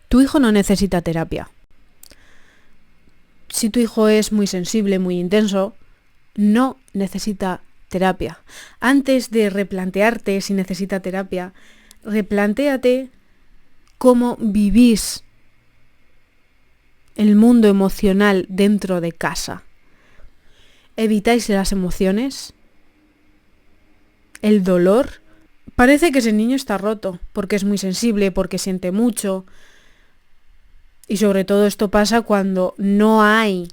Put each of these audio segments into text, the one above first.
Tu hijo no necesita terapia. Si tu hijo es muy sensible, muy intenso, no necesita terapia. Antes de replantearte si necesita terapia, replantéate cómo vivís el mundo emocional dentro de casa. ¿Evitáis las emociones? ¿El dolor? Parece que ese niño está roto, porque es muy sensible, porque siente mucho. Y sobre todo esto pasa cuando no hay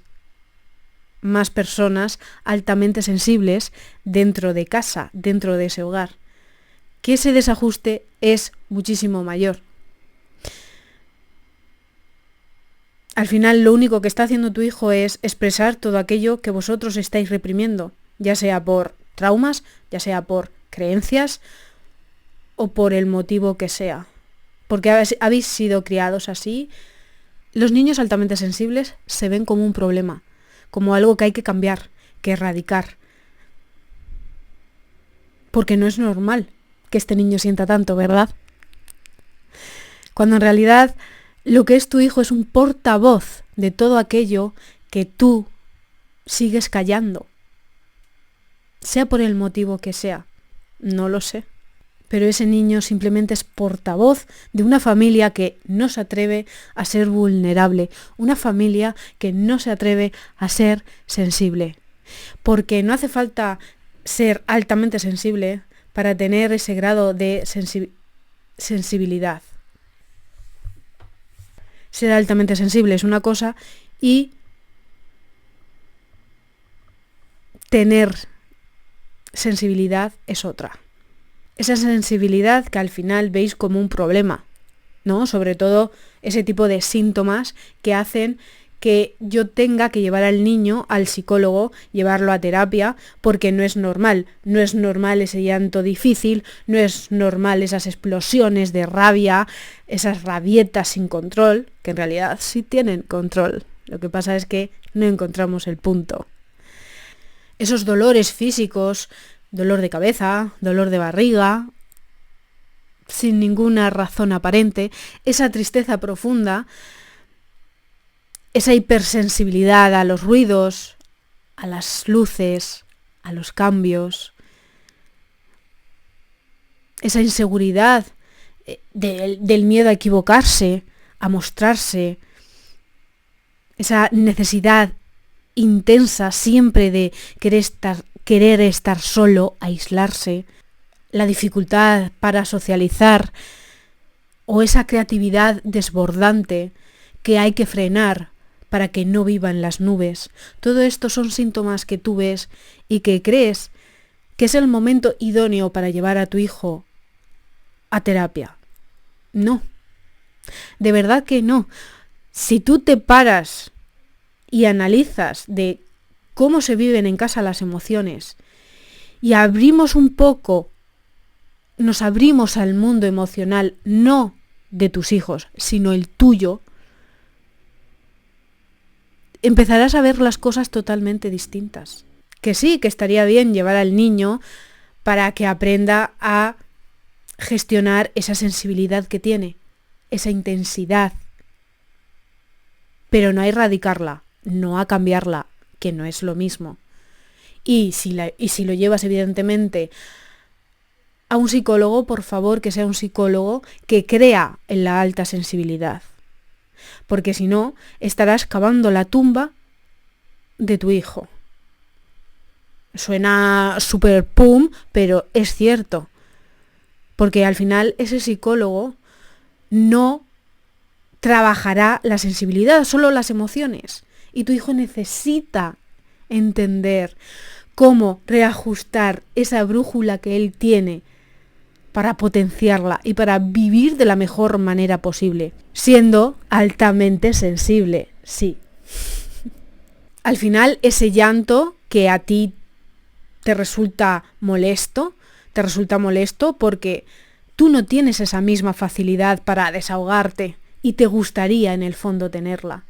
más personas altamente sensibles dentro de casa, dentro de ese hogar. Que ese desajuste es muchísimo mayor. Al final lo único que está haciendo tu hijo es expresar todo aquello que vosotros estáis reprimiendo, ya sea por traumas, ya sea por creencias o por el motivo que sea. Porque habéis sido criados así. Los niños altamente sensibles se ven como un problema, como algo que hay que cambiar, que erradicar. Porque no es normal que este niño sienta tanto, ¿verdad? Cuando en realidad lo que es tu hijo es un portavoz de todo aquello que tú sigues callando. Sea por el motivo que sea, no lo sé. Pero ese niño simplemente es portavoz de una familia que no se atreve a ser vulnerable, una familia que no se atreve a ser sensible. Porque no hace falta ser altamente sensible para tener ese grado de sensibilidad. Ser altamente sensible es una cosa y tener sensibilidad es otra. Esa sensibilidad que al final veis como un problema, ¿no? Sobre todo ese tipo de síntomas que hacen que yo tenga que llevar al niño al psicólogo, llevarlo a terapia, porque no es normal. No es normal ese llanto difícil, no es normal esas explosiones de rabia, esas rabietas sin control, que en realidad sí tienen control. Lo que pasa es que no encontramos el punto. Esos dolores físicos, dolor de cabeza, dolor de barriga, sin ninguna razón aparente, esa tristeza profunda, esa hipersensibilidad a los ruidos, a las luces, a los cambios, esa inseguridad del miedo a equivocarse, a mostrarse, esa necesidad intensa siempre de querer estar solo, aislarse, la dificultad para socializar o esa creatividad desbordante que hay que frenar para que no viva en las nubes. Todo esto son síntomas que tú ves y que crees que es el momento idóneo para llevar a tu hijo a terapia. No, de verdad que no. Si tú te paras y analizas de cómo se viven en casa las emociones y abrimos un poco, nos abrimos al mundo emocional, no de tus hijos, sino el tuyo, empezarás a ver las cosas totalmente distintas. Que sí, que estaría bien llevar al niño para que aprenda a gestionar esa sensibilidad que tiene, esa intensidad, pero no a erradicarla, no a cambiarla, que no es lo mismo. Y si lo llevas evidentemente a un psicólogo, por favor que sea un psicólogo que crea en la alta sensibilidad. Porque si no, estarás cavando la tumba de tu hijo. Suena súper pum, pero es cierto. Porque al final ese psicólogo no trabajará la sensibilidad, solo las emociones. Y tu hijo necesita entender cómo reajustar esa brújula que él tiene para potenciarla y para vivir de la mejor manera posible, siendo altamente sensible, sí. Al final, ese llanto que a ti te resulta molesto porque tú no tienes esa misma facilidad para desahogarte y te gustaría en el fondo tenerla.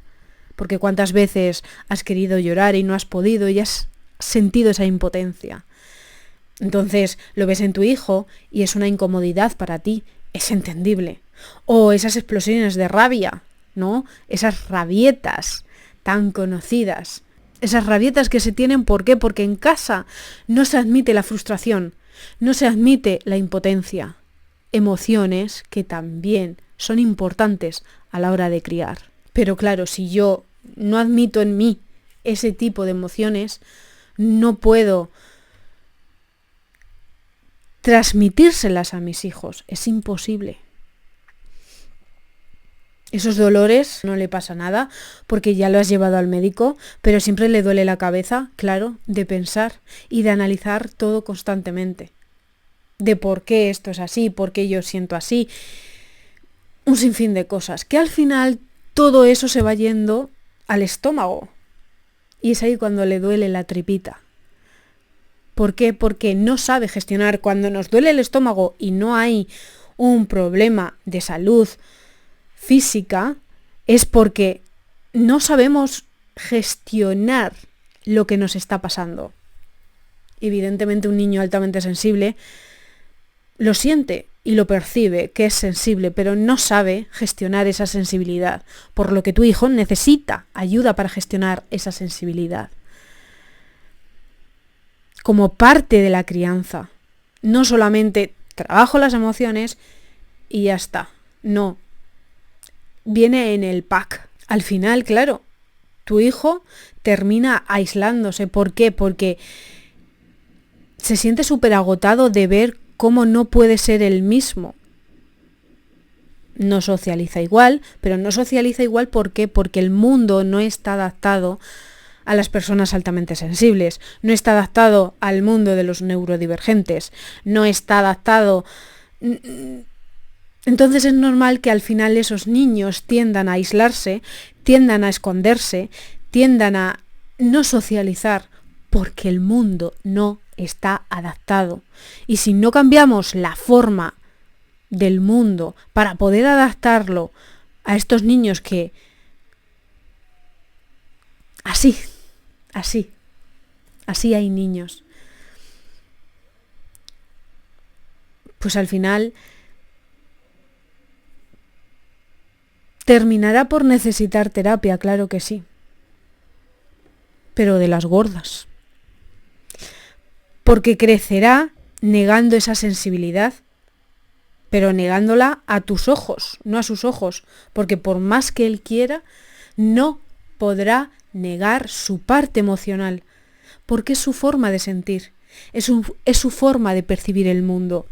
Porque cuántas veces has querido llorar y no has podido y has sentido esa impotencia. Entonces lo ves en tu hijo y es una incomodidad para ti, es entendible. O esas explosiones de rabia, ¿no? Esas rabietas tan conocidas. Esas rabietas que se tienen, ¿por qué? Porque en casa no se admite la frustración, no se admite la impotencia. Emociones que también son importantes a la hora de criar. Pero claro, si yo no admito en mí ese tipo de emociones, no puedo transmitírselas a mis hijos. Es imposible. Esos dolores no le pasa nada porque ya lo has llevado al médico, pero siempre le duele la cabeza, claro, de pensar y de analizar todo constantemente. De por qué esto es así, por qué yo siento así. Un sinfín de cosas, que al final todo eso se va yendo al estómago. Y es ahí cuando le duele la tripita. ¿Por qué? Porque no sabe gestionar. Cuando nos duele el estómago y no hay un problema de salud física, es porque no sabemos gestionar lo que nos está pasando. Evidentemente un niño altamente sensible lo siente y lo percibe, que es sensible, pero no sabe gestionar esa sensibilidad, por lo que tu hijo necesita ayuda para gestionar esa sensibilidad. Como parte de la crianza. No solamente trabajo las emociones y ya está. No. Viene en el pack. Al final, claro, tu hijo termina aislándose. ¿Por qué? Porque se siente súper agotado de ver cómo no puede ser el mismo. No socializa igual, pero no socializa igual ¿por qué? Porque el mundo no está adaptado a las personas altamente sensibles, no está adaptado al mundo de los neurodivergentes, no está adaptado. Entonces es normal que al final esos niños tiendan a aislarse, tiendan a esconderse, tiendan a no socializar, porque el mundo no está adaptado. Y si no cambiamos la forma del mundo para poder adaptarlo a estos niños que así hay niños, pues al final terminará por necesitar terapia, claro que sí, pero de las gordas. Porque crecerá negando esa sensibilidad, pero negándola a tus ojos, no a sus ojos, porque por más que él quiera, no podrá negar su parte emocional, porque es su forma de sentir, es su forma de percibir el mundo.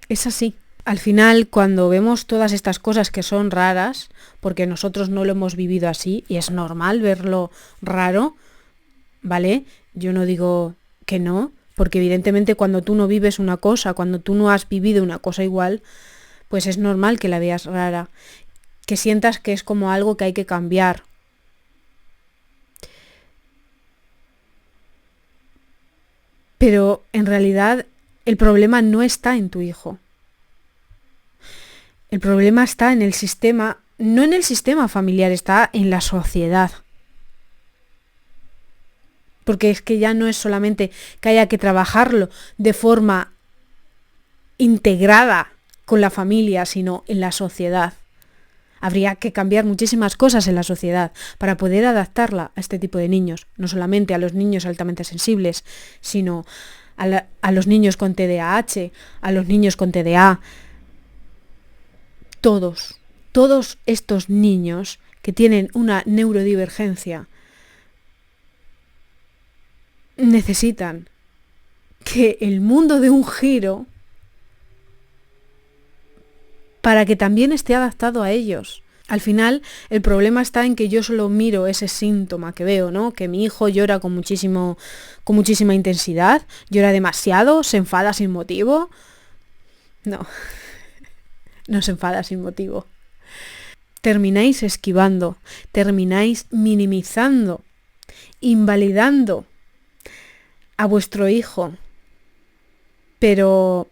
Es así. Al final, cuando vemos todas estas cosas que son raras, porque nosotros no lo hemos vivido así, y es normal verlo raro, ¿vale? Yo no digo que no, porque evidentemente cuando tú no vives una cosa, cuando tú no has vivido una cosa igual, pues es normal que la veas rara, que sientas que es como algo que hay que cambiar. Pero en realidad el problema no está en tu hijo. El problema está en el sistema, no en el sistema familiar, está en la sociedad. Porque es que ya no es solamente que haya que trabajarlo de forma integrada con la familia, sino en la sociedad. Habría que cambiar muchísimas cosas en la sociedad para poder adaptarla a este tipo de niños, no solamente a los niños altamente sensibles, sino a los niños con TDAH, a los niños con TDA. Todos estos niños que tienen una neurodivergencia necesitan que el mundo dé un giro para que también esté adaptado a ellos. Al final, el problema está en que yo solo miro ese síntoma que veo, ¿no? Que mi hijo llora con muchísima intensidad, llora demasiado, se enfada sin motivo. No se enfada sin motivo. Termináis esquivando, termináis minimizando, invalidando a vuestro hijo. ¿Pero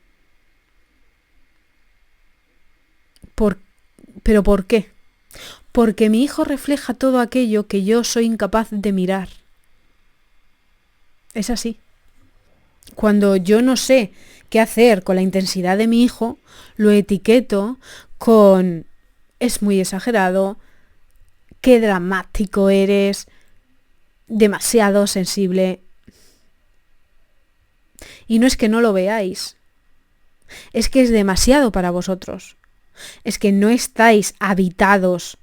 por qué? Porque mi hijo refleja todo aquello que yo soy incapaz de mirar. Es así. Cuando yo no sé qué hacer con la intensidad de mi hijo, lo etiqueto con es muy exagerado, qué dramático eres, demasiado sensible. Y no es que no lo veáis, es que es demasiado para vosotros. Es que no estáis habitados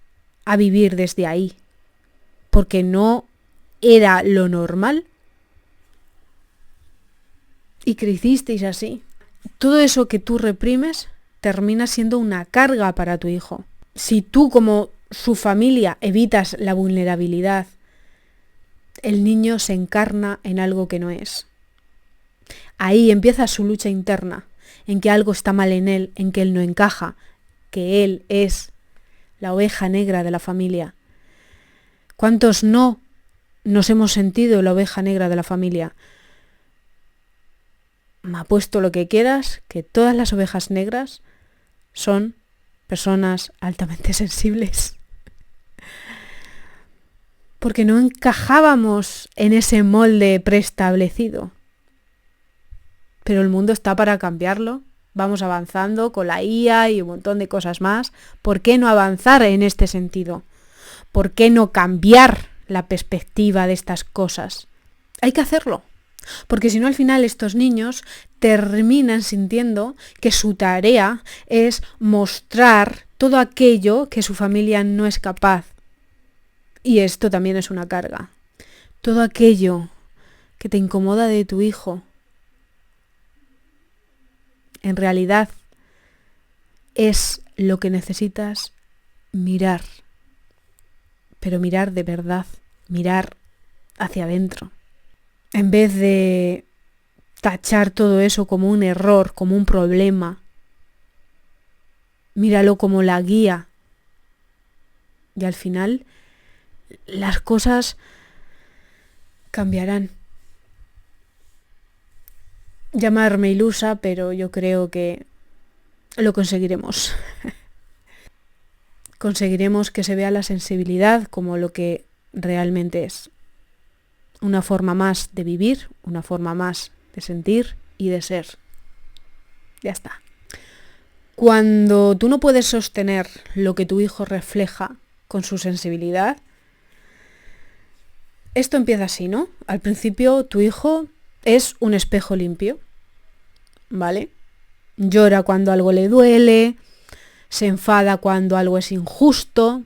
a vivir desde ahí, porque no era lo normal y crecisteis así. Todo eso que tú reprimes termina siendo una carga para tu hijo. Si tú, como su familia, evitas la vulnerabilidad, el niño se encarna en algo que no es. Ahí empieza su lucha interna, en que algo está mal en él, en que él no encaja, que él es la oveja negra de la familia. ¿Cuántos no nos hemos sentido la oveja negra de la familia? Me apuesto lo que quieras, que todas las ovejas negras son personas altamente sensibles. Porque no encajábamos en ese molde preestablecido. Pero el mundo está para cambiarlo. Vamos avanzando con la IA y un montón de cosas más. ¿Por qué no avanzar en este sentido? ¿Por qué no cambiar la perspectiva de estas cosas? Hay que hacerlo. Porque si no, al final estos niños terminan sintiendo que su tarea es mostrar todo aquello que su familia no es capaz. Y esto también es una carga. Todo aquello que te incomoda de tu hijo, en realidad es lo que necesitas mirar. Pero mirar de verdad, mirar hacia adentro. En vez de tachar todo eso como un error, como un problema, míralo como la guía. Y al final las cosas cambiarán. Llamarme ilusa, pero yo creo que lo conseguiremos. Conseguiremos que se vea la sensibilidad como lo que realmente es. Una forma más de vivir, una forma más de sentir y de ser. Ya está. Cuando tú no puedes sostener lo que tu hijo refleja con su sensibilidad, esto empieza así, ¿no? Al principio tu hijo es un espejo limpio, ¿vale? Llora cuando algo le duele, se enfada cuando algo es injusto,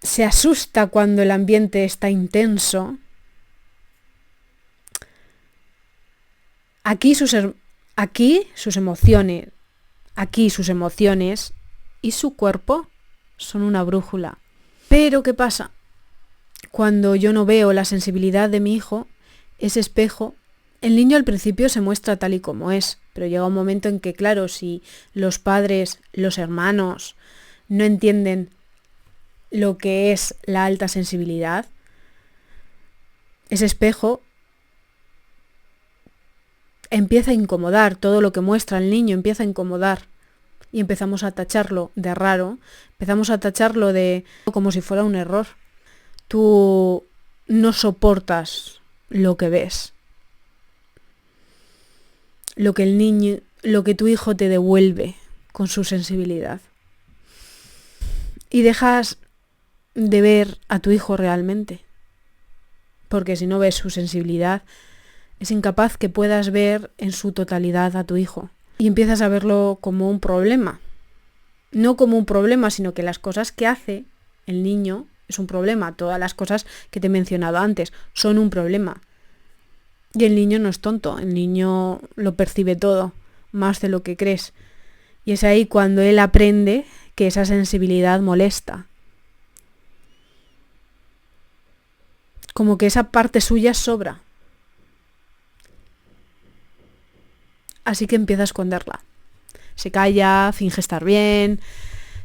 se asusta cuando el ambiente está intenso. Aquí sus emociones y su cuerpo son una brújula. Pero ¿qué pasa? Cuando yo no veo la sensibilidad de mi hijo, ese espejo, el niño al principio se muestra tal y como es, pero llega un momento en que, claro, si los padres, los hermanos, no entienden lo que es la alta sensibilidad, ese espejo empieza a incomodar, todo lo que muestra el niño empieza a incomodar y empezamos a tacharlo de raro, empezamos a tacharlo de como si fuera un error. Tú no soportas lo que ves, lo que tu hijo te devuelve con su sensibilidad. Y dejas de ver a tu hijo realmente. Porque si no ves su sensibilidad, es incapaz que puedas ver en su totalidad a tu hijo. Y empiezas a verlo como un problema. No como un problema, sino que las cosas que hace el niño es un problema. Todas las cosas que te he mencionado antes son un problema. Y el niño no es tonto, el niño lo percibe todo, más de lo que crees. Y es ahí cuando él aprende que esa sensibilidad molesta. Como que esa parte suya sobra. Así que empieza a esconderla. Se calla, finge estar bien,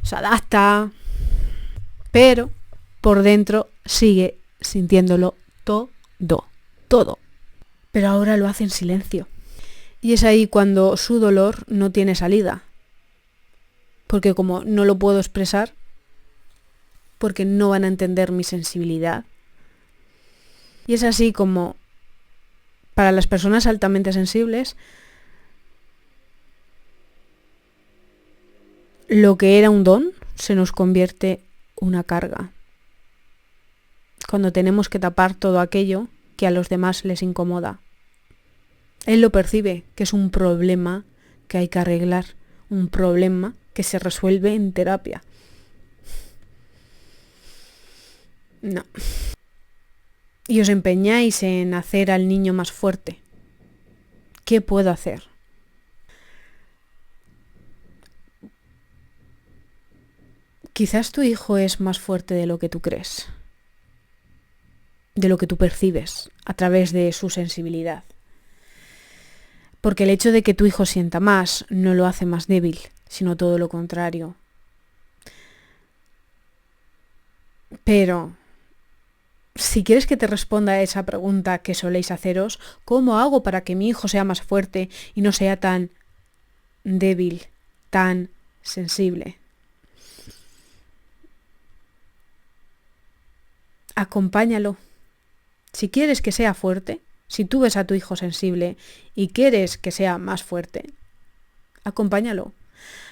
se adapta, pero por dentro sigue sintiéndolo todo. Pero ahora lo hace en silencio. Y es ahí cuando su dolor no tiene salida. Porque como no lo puedo expresar, porque no van a entender mi sensibilidad. Y es así como para las personas altamente sensibles lo que era un don se nos convierte una carga. Cuando tenemos que tapar todo aquello que a los demás les incomoda. Él lo percibe, que es un problema que hay que arreglar, un problema que se resuelve en terapia. No. Y os empeñáis en hacer al niño más fuerte. ¿Qué puedo hacer? Quizás tu hijo es más fuerte de lo que tú crees, de lo que tú percibes a través de su sensibilidad. Porque el hecho de que tu hijo sienta más no lo hace más débil, sino todo lo contrario. Pero si quieres que te responda a esa pregunta que soléis haceros, ¿cómo hago para que mi hijo sea más fuerte y no sea tan débil, tan sensible? Acompáñalo. Si quieres que sea fuerte, si tú ves a tu hijo sensible y quieres que sea más fuerte, acompáñalo.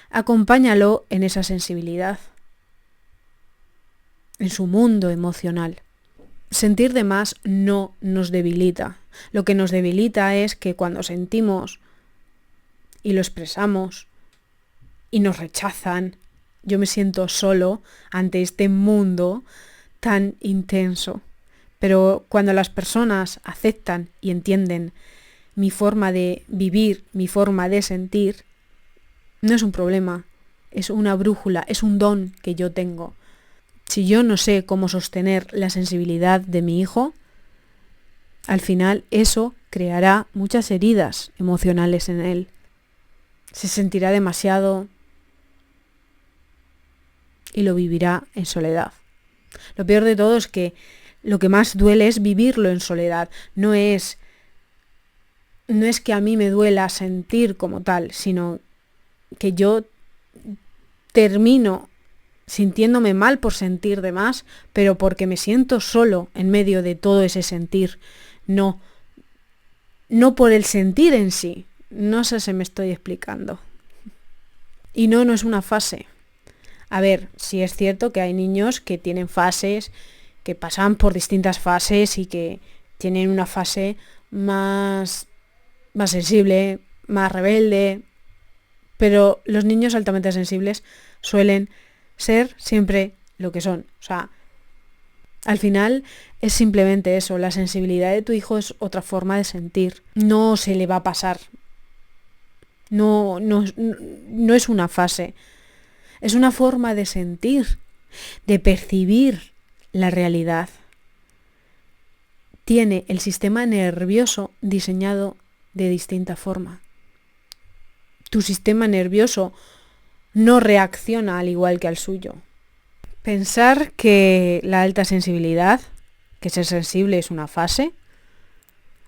Acompáñalo en esa sensibilidad, en su mundo emocional. Sentir de más no nos debilita. Lo que nos debilita es que cuando sentimos y lo expresamos y nos rechazan, yo me siento solo ante este mundo tan intenso. Pero cuando las personas aceptan y entienden mi forma de vivir, mi forma de sentir, no es un problema, es una brújula, es un don que yo tengo. Si yo no sé cómo sostener la sensibilidad de mi hijo, al final eso creará muchas heridas emocionales en él. Se sentirá demasiado y lo vivirá en soledad. Lo peor de todo es que lo que más duele es vivirlo en soledad. No es que a mí me duela sentir como tal, sino que yo termino sintiéndome mal por sentir de más, pero porque me siento solo en medio de todo ese sentir. No por el sentir en sí. No sé si me estoy explicando. Y no es una fase. A ver, sí es cierto que hay niños que tienen fases, que pasan por distintas fases y que tienen una fase más sensible, más rebelde, pero los niños altamente sensibles suelen ser siempre lo que son. O sea, al final es simplemente eso, la sensibilidad de tu hijo es otra forma de sentir. No se le va a pasar. No es una fase. Es una forma de sentir, de percibir la realidad. Tiene el sistema nervioso diseñado de distinta forma. Tu sistema nervioso no reacciona al igual que al suyo. Pensar que la alta sensibilidad, que ser sensible es una fase,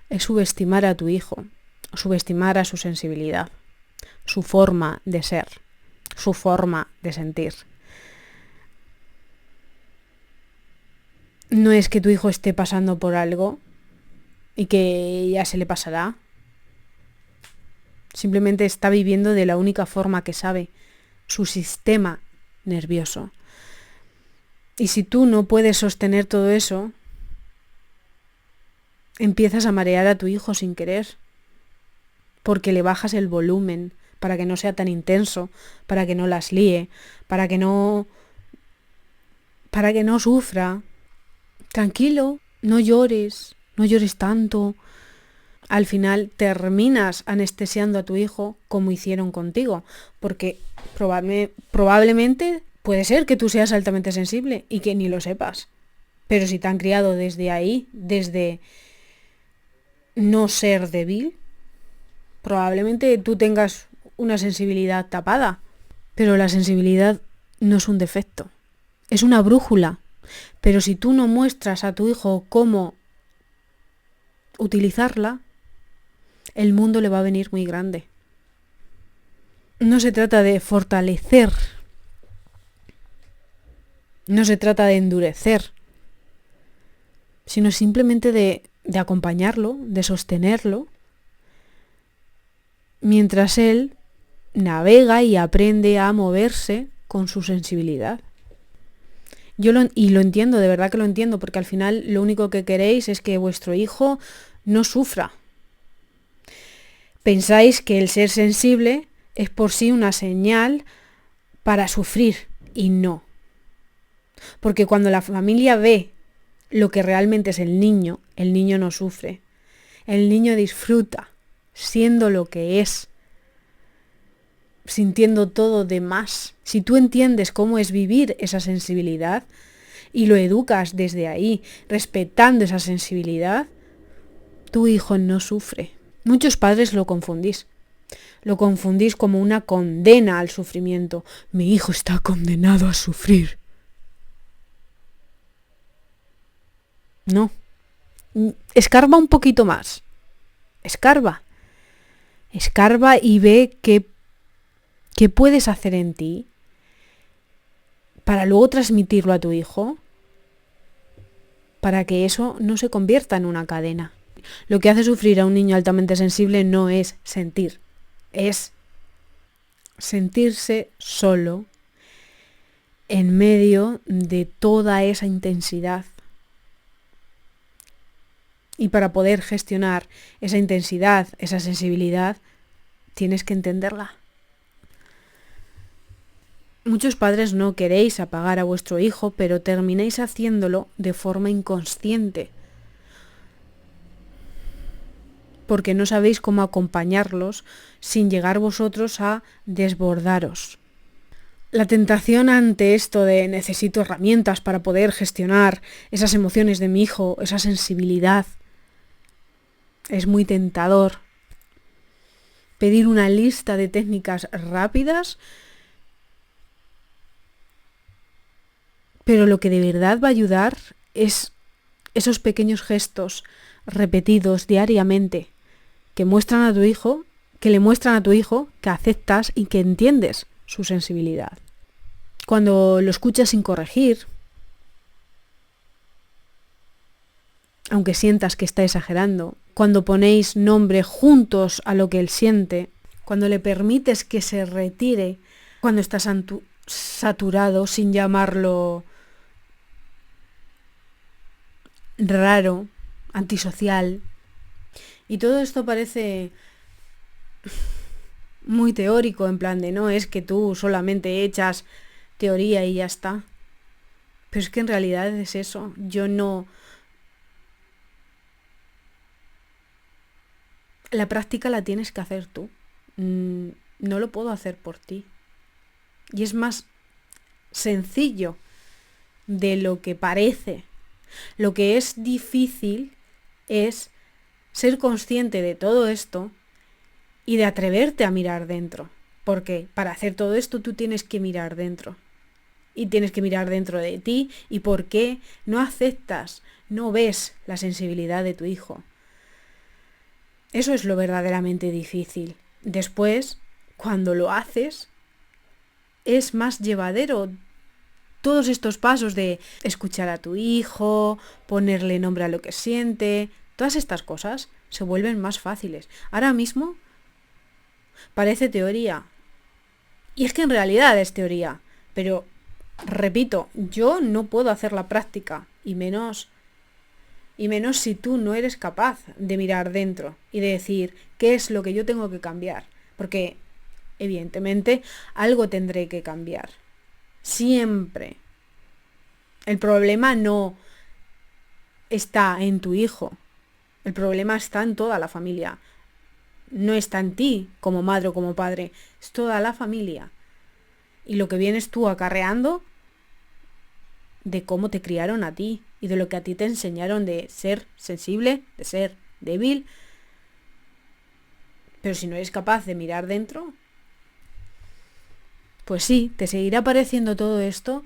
es subestimar a tu hijo, subestimar a su sensibilidad, su forma de ser, su forma de sentir. No es que tu hijo esté pasando por algo y que ya se le pasará. Simplemente está viviendo de la única forma que sabe, su sistema nervioso. Y si tú no puedes sostener todo eso, empiezas a marear a tu hijo sin querer, porque le bajas el volumen para que no sea tan intenso, para que no las líe, para que no sufra. Tranquilo, no llores tanto. Al final terminas anestesiando a tu hijo como hicieron contigo, porque probablemente puede ser que tú seas altamente sensible y que ni lo sepas. Pero si te han criado desde ahí, desde no ser débil, probablemente tú tengas una sensibilidad tapada. Pero la sensibilidad no es un defecto, es una brújula. Pero si tú no muestras a tu hijo cómo utilizarla, el mundo le va a venir muy grande. No se trata de fortalecer, no se trata de endurecer, sino simplemente de acompañarlo, de sostenerlo, mientras él navega y aprende a moverse con su sensibilidad. Y lo entiendo, de verdad que lo entiendo, porque al final lo único que queréis es que vuestro hijo no sufra. Pensáis que el ser sensible es por sí una señal para sufrir, y no. Porque cuando la familia ve lo que realmente es el niño no sufre. El niño disfruta siendo lo que es, sintiendo todo de más. Si tú entiendes cómo es vivir esa sensibilidad y lo educas desde ahí, respetando esa sensibilidad, tu hijo no sufre. Muchos padres lo confundís. Lo confundís como una condena al sufrimiento. Mi hijo está condenado a sufrir. No. Escarba un poquito más. Escarba. Escarba y ve qué puedes hacer en ti para luego transmitirlo a tu hijo, para que eso no se convierta en una cadena. Lo que hace sufrir a un niño altamente sensible no es sentir, es sentirse solo en medio de toda esa intensidad. Y para poder gestionar esa intensidad, esa sensibilidad, tienes que entenderla. Muchos padres no queréis apagar a vuestro hijo, pero termináis haciéndolo de forma inconsciente, porque no sabéis cómo acompañarlos sin llegar vosotros a desbordaros. La tentación ante esto de necesito herramientas para poder gestionar esas emociones de mi hijo, esa sensibilidad, es muy tentador. Pedir una lista de técnicas rápidas, pero lo que de verdad va a ayudar es esos pequeños gestos repetidos diariamente que le muestran a tu hijo que aceptas y que entiendes su sensibilidad. Cuando lo escuchas sin corregir, aunque sientas que está exagerando, cuando ponéis nombre juntos a lo que él siente, cuando le permites que se retire, cuando estás saturado sin llamarlo raro, antisocial. Y todo esto parece muy teórico, en plan de no, es que tú solamente echas teoría y ya está. Pero es que en realidad es eso. La práctica la tienes que hacer tú. No lo puedo hacer por ti. Y es más sencillo de lo que parece. Lo que es difícil es ser consciente de todo esto y de atreverte a mirar dentro. Porque para hacer todo esto tú tienes que mirar dentro. Y tienes que mirar dentro de ti y por qué no aceptas, no ves la sensibilidad de tu hijo. Eso es lo verdaderamente difícil. Después, cuando lo haces, es más llevadero. Todos estos pasos de escuchar a tu hijo, ponerle nombre a lo que siente, todas estas cosas se vuelven más fáciles. Ahora mismo parece teoría. Y es que en realidad es teoría. Pero, repito, yo no puedo hacer la práctica. Y menos si tú no eres capaz de mirar dentro y de decir qué es lo que yo tengo que cambiar. Porque, evidentemente, algo tendré que cambiar. Siempre. El problema no está en tu hijo. El problema está en toda la familia. No está en ti como madre o como padre. Es toda la familia. Y lo que vienes tú acarreando de cómo te criaron a ti y de lo que a ti te enseñaron de ser sensible, de ser débil. Pero si no eres capaz de mirar dentro, pues sí, te seguirá pareciendo todo esto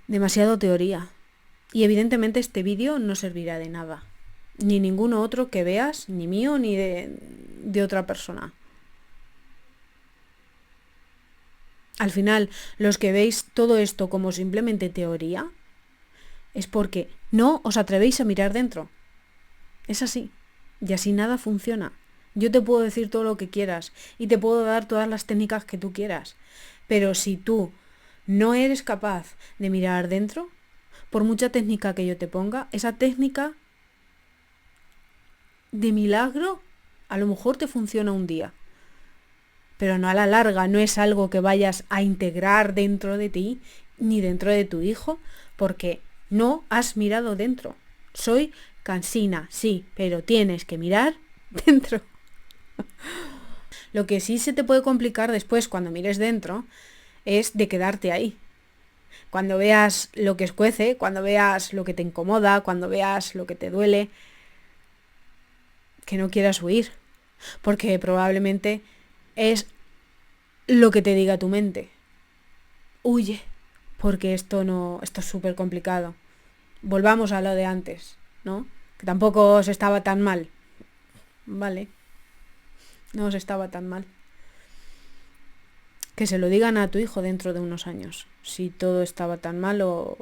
demasiado teoría. Y evidentemente este vídeo no servirá de nada. Ni ninguno otro que veas, ni mío, ni de otra persona. Al final, los que veis todo esto como simplemente teoría, es porque no os atrevéis a mirar dentro. Es así. Y así nada funciona. Yo te puedo decir todo lo que quieras y te puedo dar todas las técnicas que tú quieras. Pero si tú no eres capaz de mirar dentro, por mucha técnica que yo te ponga, esa técnica de milagro a lo mejor te funciona un día. Pero no a la larga, no es algo que vayas a integrar dentro de ti ni dentro de tu hijo, porque no has mirado dentro. Soy cansina, sí, pero tienes que mirar dentro. Lo que sí se te puede complicar después cuando mires dentro es de quedarte ahí. Cuando veas lo que escuece, cuando veas lo que te incomoda, cuando veas lo que te duele, que no quieras huir, porque probablemente es lo que te diga tu mente. Huye, porque esto es súper complicado. Volvamos a lo de antes, ¿no? Que tampoco os estaba tan mal. Vale. No os estaba tan mal. Que se lo digan a tu hijo dentro de unos años. Si todo estaba tan mal o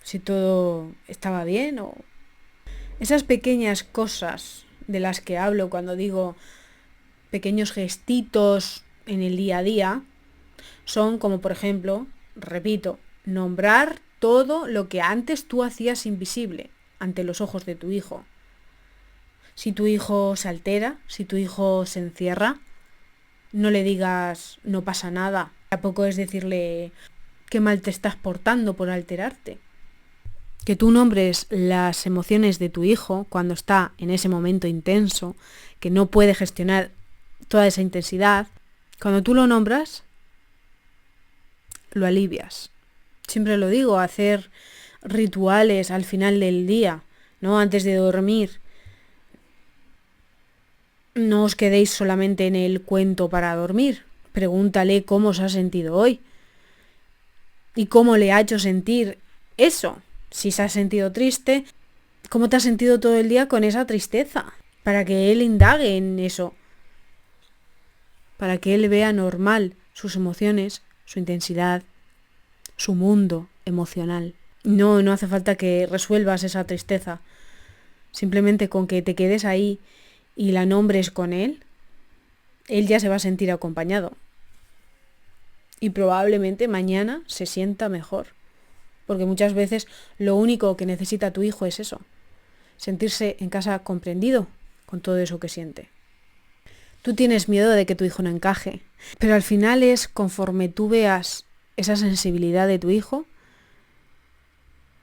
si todo estaba bien o... Esas pequeñas cosas de las que hablo cuando digo pequeños gestitos en el día a día son como, por ejemplo, repito, nombrar todo lo que antes tú hacías invisible ante los ojos de tu hijo. Si tu hijo se altera, si tu hijo se encierra, no le digas no pasa nada. Tampoco es decirle qué mal te estás portando por alterarte. Que tú nombres las emociones de tu hijo cuando está en ese momento intenso, que no puede gestionar toda esa intensidad. Cuando tú lo nombras, lo alivias. Siempre lo digo, hacer rituales al final del día, ¿no? Antes de dormir. No os quedéis solamente en el cuento para dormir. Pregúntale cómo se ha sentido hoy y cómo le ha hecho sentir eso. Si se ha sentido triste, ¿cómo te has sentido todo el día con esa tristeza? Para que él indague en eso. Para que él vea normal sus emociones, su intensidad, su mundo emocional. No hace falta que resuelvas esa tristeza. Simplemente con que te quedes ahí y la nombres con él ya se va a sentir acompañado. Y probablemente mañana se sienta mejor. Porque muchas veces lo único que necesita tu hijo es eso. Sentirse en casa comprendido con todo eso que siente. Tú tienes miedo de que tu hijo no encaje. Pero al final es conforme tú veas esa sensibilidad de tu hijo,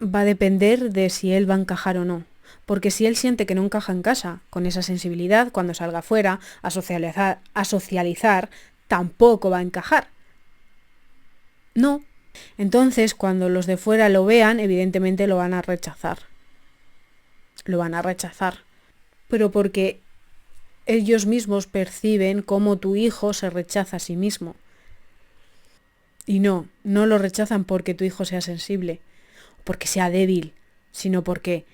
va a depender de si él va a encajar o no. Porque si él siente que no encaja en casa con esa sensibilidad, cuando salga afuera a socializar, tampoco va a encajar. No. Entonces, cuando los de fuera lo vean, evidentemente lo van a rechazar. Lo van a rechazar. Pero porque ellos mismos perciben cómo tu hijo se rechaza a sí mismo. Y no lo rechazan porque tu hijo sea sensible, porque sea débil, sino porque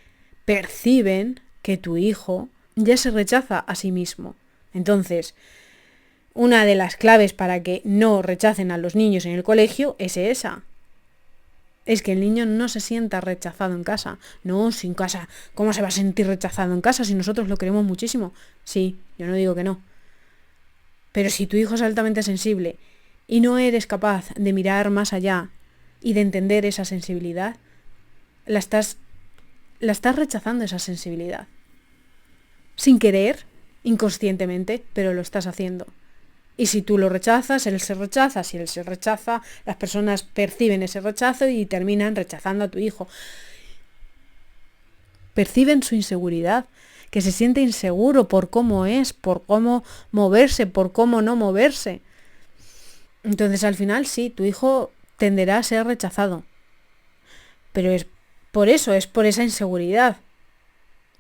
perciben que tu hijo ya se rechaza a sí mismo. Entonces, una de las claves para que no rechacen a los niños en el colegio es esa. Es que el niño no se sienta rechazado en casa. No, sin casa. ¿Cómo se va a sentir rechazado en casa si nosotros lo queremos muchísimo? Sí, yo no digo que no. Pero si tu hijo es altamente sensible y no eres capaz de mirar más allá y de entender esa sensibilidad, la estás rechazando, esa sensibilidad. Sin querer, inconscientemente, pero lo estás haciendo. Y si tú lo rechazas, él se rechaza. Si él se rechaza, las personas perciben ese rechazo y terminan rechazando a tu hijo. Perciben su inseguridad, que se siente inseguro por cómo es, por cómo moverse, por cómo no moverse. Entonces al final sí, tu hijo tenderá a ser rechazado. Pero es por eso, es por esa inseguridad.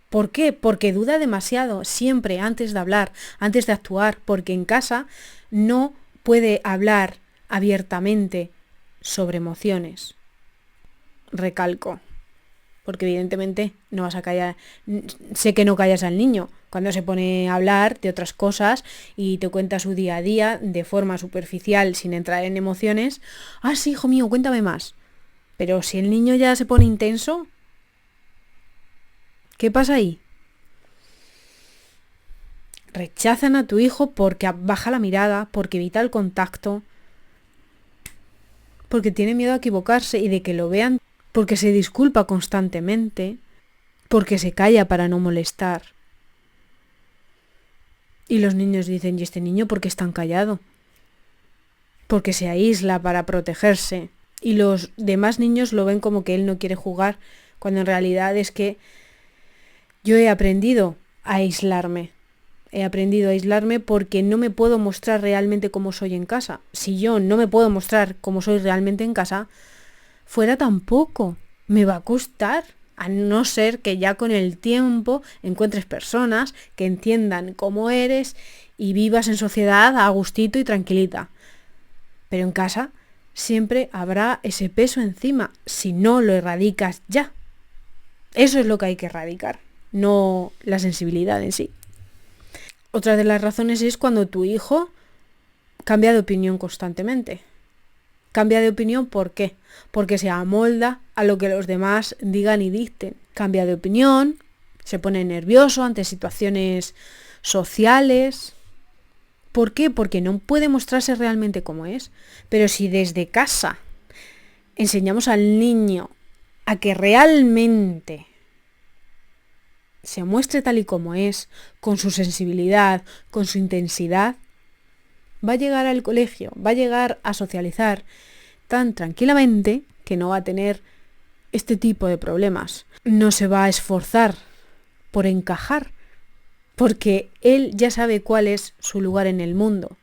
¿Por qué? Porque duda demasiado, siempre antes de hablar, antes de actuar, porque en casa no puede hablar abiertamente sobre emociones. Recalco, porque evidentemente no vas a callar, sé que no callas al niño cuando se pone a hablar de otras cosas y te cuenta su día a día de forma superficial sin entrar en emociones. Ah, sí, hijo mío, cuéntame más. Pero si el niño ya se pone intenso, ¿qué pasa ahí? rechazan a tu hijo porque baja la mirada, porque evita el contacto, porque tiene miedo a equivocarse y de que lo vean, porque se disculpa constantemente, porque se calla para no molestar. Y los niños dicen, ¿y este niño por qué es tan callado? Porque se aísla para protegerse. Y los demás niños lo ven como que él no quiere jugar, cuando en realidad es que yo he aprendido a aislarme. He aprendido a aislarme porque no me puedo mostrar realmente como soy en casa. Si yo no me puedo mostrar como soy realmente en casa, fuera tampoco me va a costar. A no ser que ya con el tiempo encuentres personas que entiendan cómo eres y vivas en sociedad a gustito y tranquilita. Pero en casa siempre habrá ese peso encima si no lo erradicas ya. Eso es lo que hay que erradicar, no la sensibilidad en sí. Otra de las razones es cuando tu hijo cambia de opinión constantemente. Cambia de opinión, ¿por qué? Porque se amolda a lo que los demás digan y dicten. Cambia de opinión, se pone nervioso ante situaciones sociales. ¿Por qué? Porque no puede mostrarse realmente como es. Pero si desde casa enseñamos al niño a que realmente se muestre tal y como es, con su sensibilidad, con su intensidad, va a llegar al colegio, va a llegar a socializar tan tranquilamente que no va a tener este tipo de problemas. No se va a esforzar por encajar, porque él ya sabe cuál es su lugar en el mundo.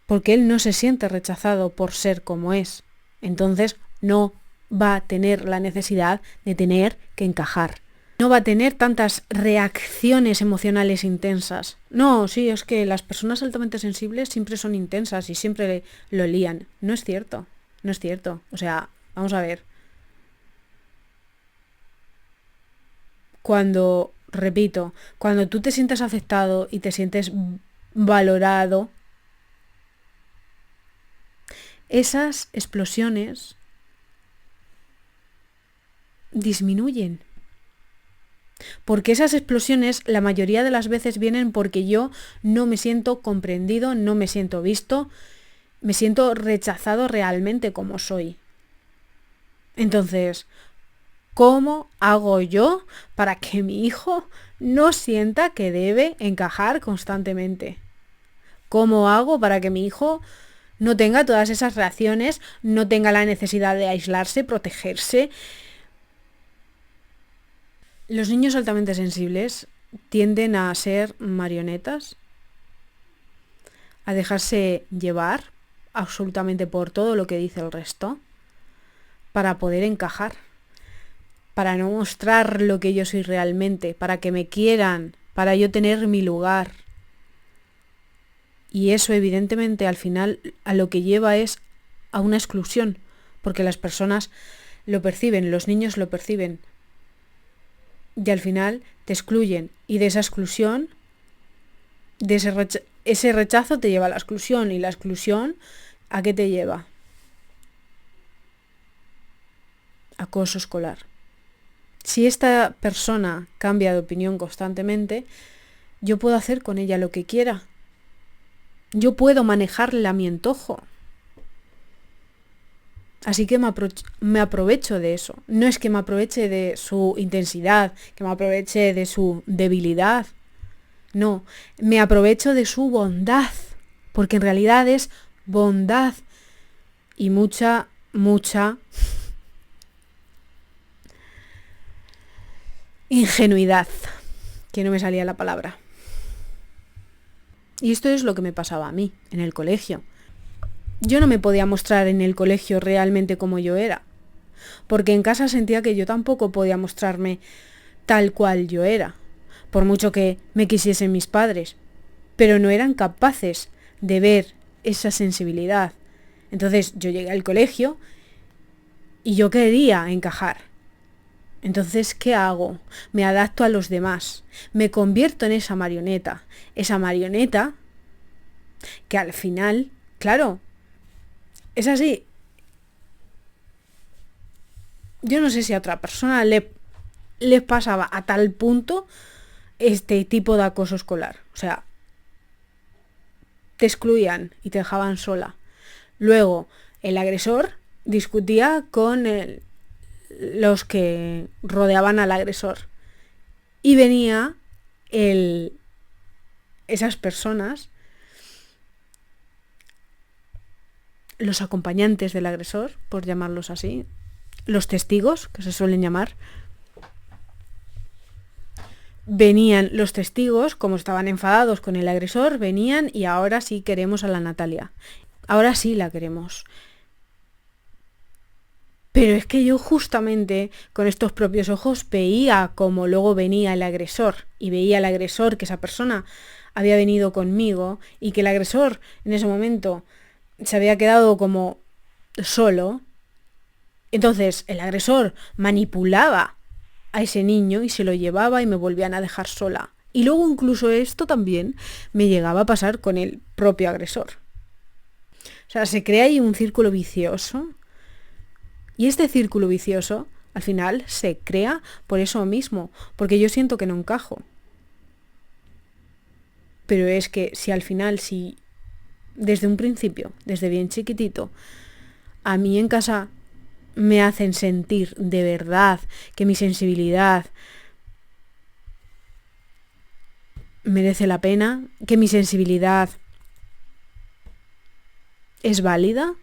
Porque él no se siente rechazado por ser como es. Entonces no va a tener la necesidad de tener que encajar. No va a tener tantas reacciones emocionales intensas. No, sí, es que las personas altamente sensibles siempre son intensas y siempre lo lían. No es cierto, no es cierto. O sea, vamos a ver. Repito, cuando tú te sientes aceptado y te sientes valorado, esas explosiones disminuyen. Porque esas explosiones la mayoría de las veces vienen porque yo no me siento comprendido, no me siento visto, me siento rechazado realmente como soy. Entonces, ¿cómo hago yo para que mi hijo no sienta que debe encajar constantemente? ¿Cómo hago para que mi hijo no tenga todas esas reacciones, no tenga la necesidad de aislarse, protegerse? Los niños altamente sensibles tienden a ser marionetas, a dejarse llevar absolutamente por todo lo que dice el resto, para poder encajar, para no mostrar lo que yo soy realmente, para que me quieran, para yo tener mi lugar. Y eso evidentemente al final a lo que lleva es a una exclusión, porque las personas lo perciben, los niños lo perciben. Y al final te excluyen. Y de esa exclusión, ese rechazo te lleva a la exclusión. Y la exclusión, ¿a qué te lleva? Acoso escolar. Si esta persona cambia de opinión constantemente, yo puedo hacer con ella lo que quiera. Yo puedo manejarla a mi antojo. Así que me aprovecho de eso. No es que me aproveche de su intensidad, que me aproveche de su debilidad. No, me aprovecho de su bondad. Porque en realidad es bondad y mucha ingenuidad. Que no me salía la palabra. Y esto es lo que me pasaba a mí en el colegio. Yo no me podía mostrar en el colegio realmente como yo era, porque en casa sentía que yo tampoco podía mostrarme tal cual yo era, por mucho que me quisiesen mis padres, pero no eran capaces de ver esa sensibilidad. Entonces yo llegué al colegio y yo quería encajar. Entonces, ¿qué hago? Me adapto a los demás, me convierto en esa marioneta que al final, claro, es así. Yo no sé si a otra persona les pasaba a tal punto este tipo de acoso escolar. O sea, te excluían y te dejaban sola. Luego, el agresor discutía con los que rodeaban al agresor. Y venía esas personas, los acompañantes del agresor, por llamarlos así, los testigos, que se suelen llamar. Venían los testigos, como estaban enfadados con el agresor, venían y ahora sí queremos a la Natalia. Ahora sí la queremos. Pero es que yo justamente con estos propios ojos veía cómo luego venía el agresor y veía al agresor que esa persona había venido conmigo y que el agresor en ese momento se había quedado como solo. Entonces el agresor manipulaba a ese niño y se lo llevaba y me volvían a dejar sola. Y luego incluso esto también me llegaba a pasar con el propio agresor. O sea, se crea ahí un círculo vicioso. Y este círculo vicioso, al final, se crea por eso mismo, porque yo siento que no encajo. Pero es que si al final, si desde un principio, desde bien chiquitito, a mí en casa me hacen sentir de verdad que mi sensibilidad merece la pena, que mi sensibilidad es válida,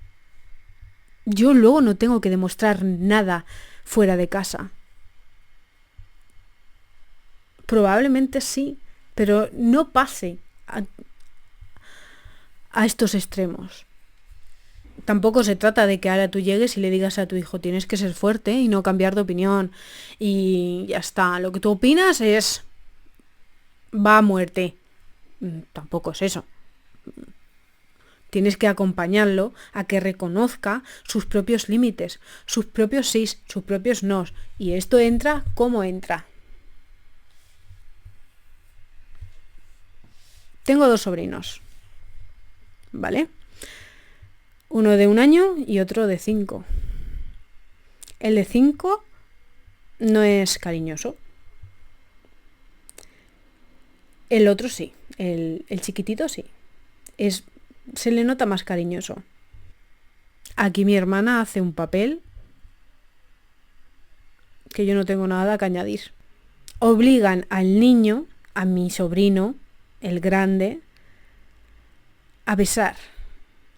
yo luego no tengo que demostrar nada fuera de casa. Probablemente sí, pero no pase a estos extremos. Tampoco se trata de que ahora tú llegues y le digas a tu hijo tienes que ser fuerte y no cambiar de opinión y ya está. Lo que tú opinas va a muerte. Tampoco es eso. Tienes que acompañarlo a que reconozca sus propios límites, sus propios sís, sus propios nos. Y esto entra como entra. Tengo 2 sobrinos, ¿vale? Uno de 1 año y otro de 5. El de 5 no es cariñoso. El otro sí, el chiquitito sí. Se le nota más cariñoso. Aquí mi hermana hace un papel que yo no tengo nada que añadir. Obligan al niño, a mi sobrino, el grande, a besar,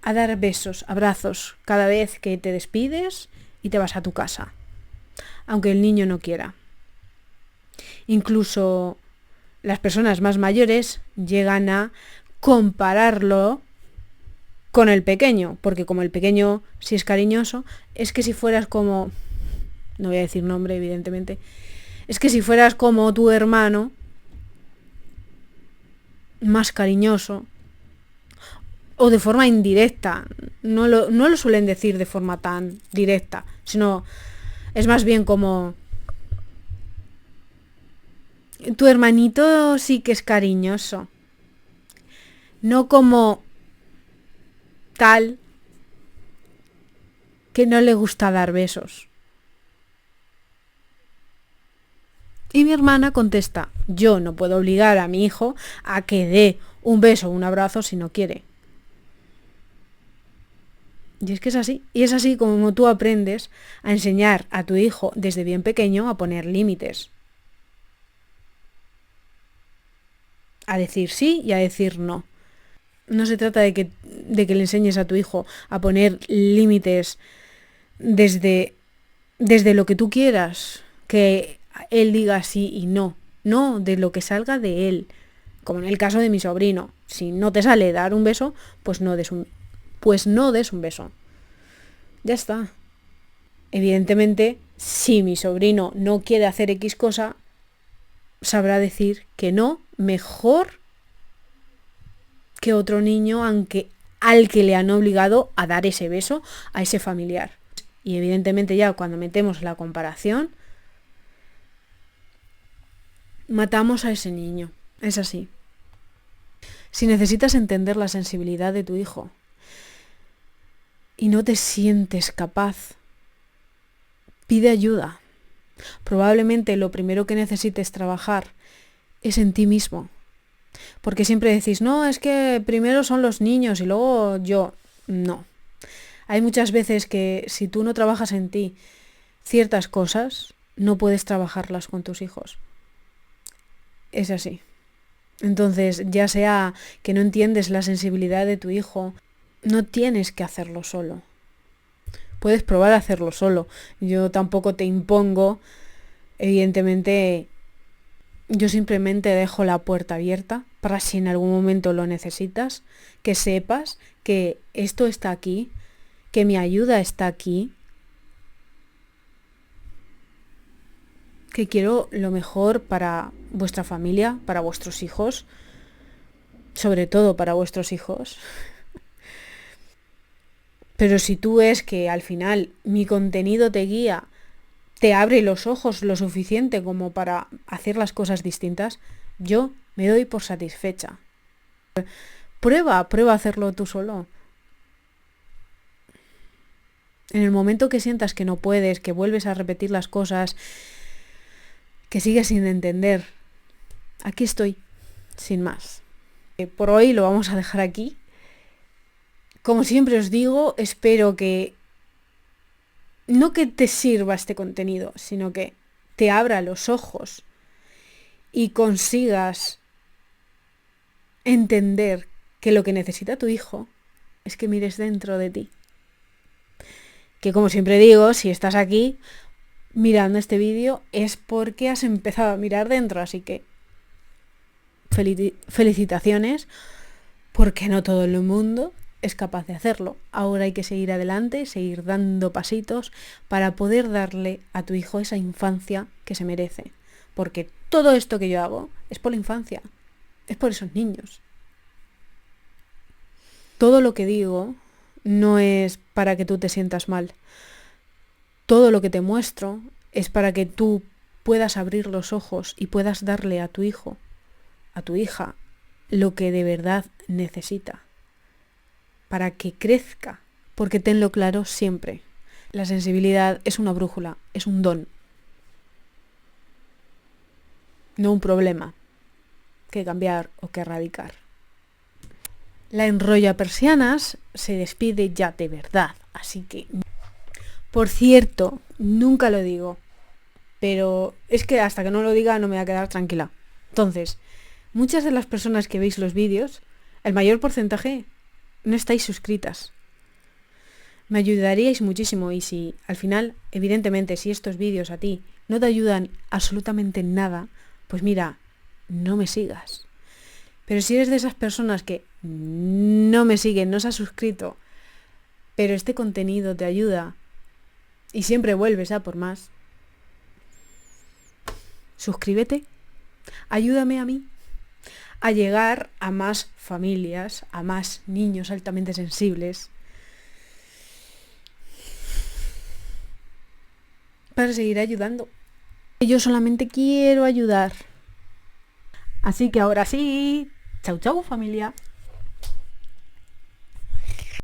a dar besos, abrazos, cada vez que te despides y te vas a tu casa, aunque el niño no quiera. Incluso las personas más mayores llegan a compararlo con el pequeño, porque como el pequeño sí es cariñoso, es que si fueras como, no voy a decir nombre evidentemente, es que si fueras como tu hermano, más cariñoso, o de forma indirecta, no lo suelen decir de forma tan directa, sino es más bien como tu hermanito sí que es cariñoso, no como tal que no le gusta dar besos. Y mi hermana contesta, yo no puedo obligar a mi hijo a que dé un beso o un abrazo si no quiere. Y es que es así. Y es así como tú aprendes a enseñar a tu hijo desde bien pequeño a poner límites. A decir sí y a decir no. No se trata de que le enseñes a tu hijo a poner límites desde lo que tú quieras, que él diga sí y no. No, de lo que salga de él. Como en el caso de mi sobrino. Si no te sale dar un beso, pues no des un beso. Ya está. Evidentemente, si mi sobrino no quiere hacer X cosa, sabrá decir que no mejor que otro niño al que le han obligado a dar ese beso a ese familiar. Y evidentemente ya cuando metemos la comparación, matamos a ese niño. Es así. Si necesitas entender la sensibilidad de tu hijo y no te sientes capaz, pide ayuda. Probablemente lo primero que necesites trabajar es en ti mismo. Porque siempre decís, no, es que primero son los niños y luego yo. No. Hay muchas veces que si tú no trabajas en ti ciertas cosas, no puedes trabajarlas con tus hijos. Es así. Entonces, ya sea que no entiendes la sensibilidad de tu hijo, no tienes que hacerlo solo. Puedes probar a hacerlo solo. Yo tampoco te impongo, evidentemente, yo simplemente dejo la puerta abierta para si en algún momento lo necesitas, que sepas que esto está aquí, que mi ayuda está aquí, que quiero lo mejor para vuestra familia, para vuestros hijos, sobre todo para vuestros hijos. Pero si tú ves que al final mi contenido te guía, te abre los ojos lo suficiente como para hacer las cosas distintas, yo me doy por satisfecha. Prueba a hacerlo tú solo. En el momento que sientas que no puedes, que vuelves a repetir las cosas, que sigues sin entender, aquí estoy, sin más. Por hoy lo vamos a dejar aquí. Como siempre os digo, espero que no que te sirva este contenido, sino que te abra los ojos y consigas entender que lo que necesita tu hijo es que mires dentro de ti. Que como siempre digo, si estás aquí mirando este vídeo es porque has empezado a mirar dentro, así que felicitaciones, porque no todo el mundo es capaz de hacerlo. Ahora hay que seguir adelante, seguir dando pasitos para poder darle a tu hijo esa infancia que se merece. Porque todo esto que yo hago es por la infancia, es por esos niños. Todo lo que digo no es para que tú te sientas mal. Todo lo que te muestro es para que tú puedas abrir los ojos y puedas darle a tu hijo, a tu hija, lo que de verdad necesita. Para que crezca. Porque tenlo claro siempre. La sensibilidad es una brújula, es un don. No un problema que cambiar o que erradicar. La enrolla persianas se despide ya de verdad, así que... Por cierto, nunca lo digo, pero es que hasta que no lo diga no me voy a quedar tranquila. Entonces, muchas de las personas que veis los vídeos, el mayor porcentaje, no estáis suscritas. Me ayudaríais muchísimo y si al final, evidentemente, si estos vídeos a ti no te ayudan absolutamente en nada, pues mira, no me sigas. Pero si eres de esas personas que no me siguen, no se ha suscrito, pero este contenido te ayuda y siempre vuelves a por más, suscríbete, ayúdame a mí a llegar a más familias, a más niños altamente sensibles, para seguir ayudando. Yo solamente quiero ayudar. Así que ahora sí, chau chau familia.